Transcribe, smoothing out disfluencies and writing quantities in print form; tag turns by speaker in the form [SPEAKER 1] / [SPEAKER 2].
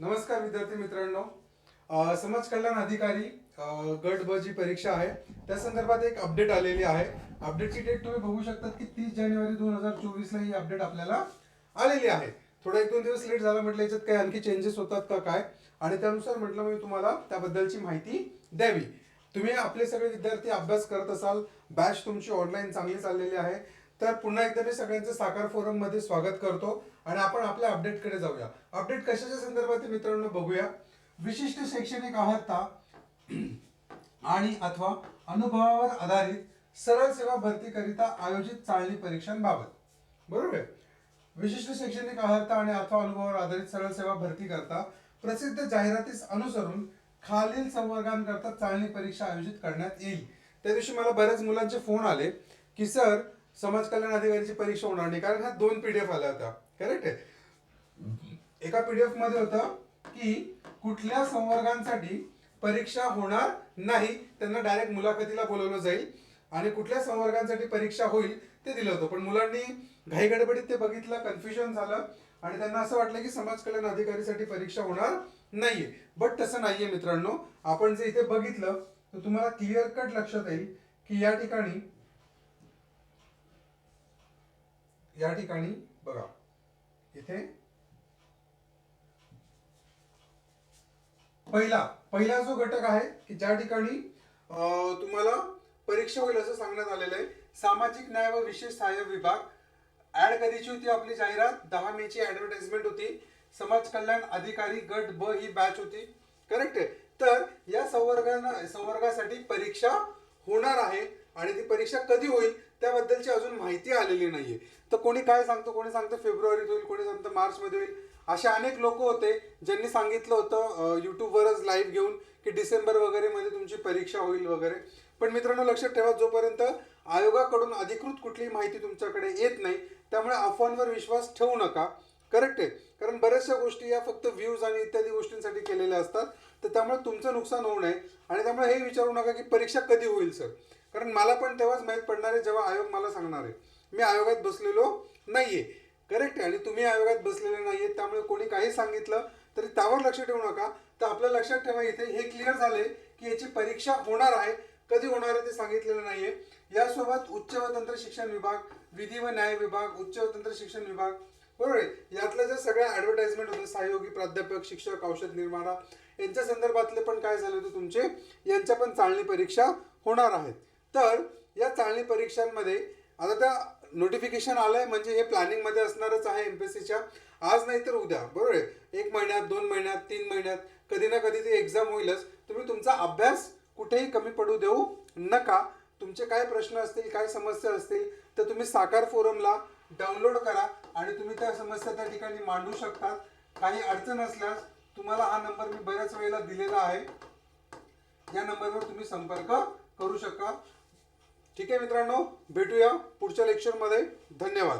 [SPEAKER 1] नमस्कार विद्यार्थी मित्रांनो. समाज कल्याण अधिकारी गट ब जी परीक्षा आहे त्या संदर्भात एक अपडेट आलेली आहे. अपडेटची डेट तुम्ही बघू शकता की 30 जानेवारी 2024 ला ही अपडेट आपल्याला आलेली आहे. थोडा 1-2 दिवस लेट झाला म्हटलं, याच्यात काही आणखी चेंजेस होतात का काय, आणि त्यानुसार म्हटलं मी तुम्हाला त्याबद्दलची माहिती द्यावी. तुम्ही आपले सगळे विद्यार्थी अभ्यास करत असाल, बॅच तुमची ऑनलाईन चांगली चाललेली आहे, तर पुन्हा एकदा मी सगळ्यांचं साकार फोरम मध्ये स्वागत करतो आणि आपण आपल्या अपडेटकडे जाऊया. अपडेट कशाच्या संदर्भात मित्रांनो बघूया. विशिष्ट शैक्षणिक अर्हता आणि अथवा अनुभवावर आधारित सरळ सेवा भरती करिता आयोजित चाळणी परीक्षांबाबत. बरोबर आहे. विशिष्ट शैक्षणिक अर्हता आणि अथवा अनुभवावर आधारित सरळ सेवा भरती करता प्रसिद्ध जाहिरातीस अनुसरून खालील संवर्गांकरता चाळणी परीक्षा आयोजित करण्यात येईल. त्या दिवशी मला बऱ्याच मुलांचे फोन आले की सर, समाज कल्याण अधिकारीची परीक्षा होणार नाही, कारण ह्या 2 PDF आल्या होत्या. करेक्ट आहे. एका PDF मध्ये होतं की कुठल्या संवर्गांसाठी परीक्षा होणार नाही, त्यांना डायरेक्ट मुलाखतीला बोलवलं जाईल, आणि कुठल्या संवर्गांसाठी परीक्षा होईल ते दिलं होतं. पण मुलांनी घाई गडबडीत ते बघितलं, कन्फ्युजन झालं आणि त्यांना असं वाटलं की समाज कल्याण अधिकारीसाठी परीक्षा होणार नाहीये. बट तसं नाहीये मित्रांनो. आपण जे इथे बघितलं तर तुम्हाला क्लिअर कट लक्षात येईल की या ठिकाणी बघा, इथे पहिला जो घटक आहे की ज्या ठिकाणी तुम्हाला परीक्षा होईल असं सांगण्यात आलेलं आहे, सामाजिक न्याय व विशेष सहाय्य विभाग. ऍड कधीची होती आपली जाहिरात? 10 मे ची ऍडव्हर्टाइजमेंट होती. समाज कल्याण अधिकारी गट ब ही बॅच होती. करेक्ट आहे. तर या संवर्गासाठी परीक्षा होणार आहे आणि ती परीक्षा कधी होईल त्याबद्दलची अजून माहिती आलेली नाहीये. तर कोणी काय सांगतो, कोणी सांगतं फेब्रुवारीत होईल, कोणी सांगतं मार्च मध्ये होईल. असे अनेक लोक होते ज्यांनी सांगितलं होतं युट्यूबवरच लाईव्ह घेऊन की डिसेंबर वगैरे मध्ये तुमची परीक्षा होईल वगैरे. पण मित्रांनो लक्षात ठेवा, जोपर्यंत आयोगाकडून अधिकृत कुठलीही माहिती तुमच्याकडे येत नाही, त्यामुळे अफवांवर विश्वास ठेवू नका. करेक्ट आहे. कारण बऱ्याचशा गोष्टी या फक्त व्ह्यूज आणि इत्यादी गोष्टींसाठी केलेल्या असतात. तर त्यामुळे तुमचं नुकसान होऊ नये, आणि त्यामुळे हे विचारू नका की परीक्षा कधी होईल सर, कारण मला पण तेव्हाच माहीत पडणार आहे जेव्हा आयोग मला सांगणार आहे. मी आयोगात बसलेलो नाहीये. करेक्ट आहे. आणि तुम्ही आयोगात बसलेले नाहीये, त्यामुळे कोणी काही सांगितलं तरी त्यावर लक्ष ठेवू नका. तर आपल्या लक्षात ठेवा, इथे हे क्लिअर झाले की याची परीक्षा होणार आहे. कधी होणार आहे ते सांगितलेलं नाहीये. यासोबत उच्च व तंत्र शिक्षण विभाग, विधी व न्याय विभाग, उच्च व तंत्र शिक्षण विभाग, बरोबर आहे, यातल्या ज्या सगळ्या ऍडव्हर्टाइजमेंट होते, सहयोगी प्राध्यापक, शिक्षक, औषध निर्माता यांच्या संदर्भातले पण काय झाले होते तुमचे, यांच्या पण चाळणी परीक्षा होणार आहेत. तर या चाळणी परीक्षांमध्ये आता त्या नोटिफिकेशन आलंय म्हणजे हे प्लॅनिंग मध्ये असणारच आहे एमपीएससीच्या. आज नाही तर उद्या, बरोबर आहे. 1 महिन्यात, 2 महिन्यात, 3 महिन्यात कधी ना कधी ती एक्झाम होईलच. तुम्ही तुमचा अभ्यास कुठेही कमी पडू देऊ नका. तुमचे काय प्रश्न असतील, काय समस्या असतील तर तुम्ही साकार फोरमला डाउनलोड करा आणि तुम्ही त्या समस्या त्या ठिकाणी मांडू शकता. काही अडचण असल्यास तुम्हाला हा नंबर मी बऱ्याच वेळेला दिलेला आहे, या नंबरवर तुम्ही संपर्क करू शकता. ठीक आहे मित्रांनो, भेटूया पुढच्या लेक्चरमध्ये. धन्यवाद.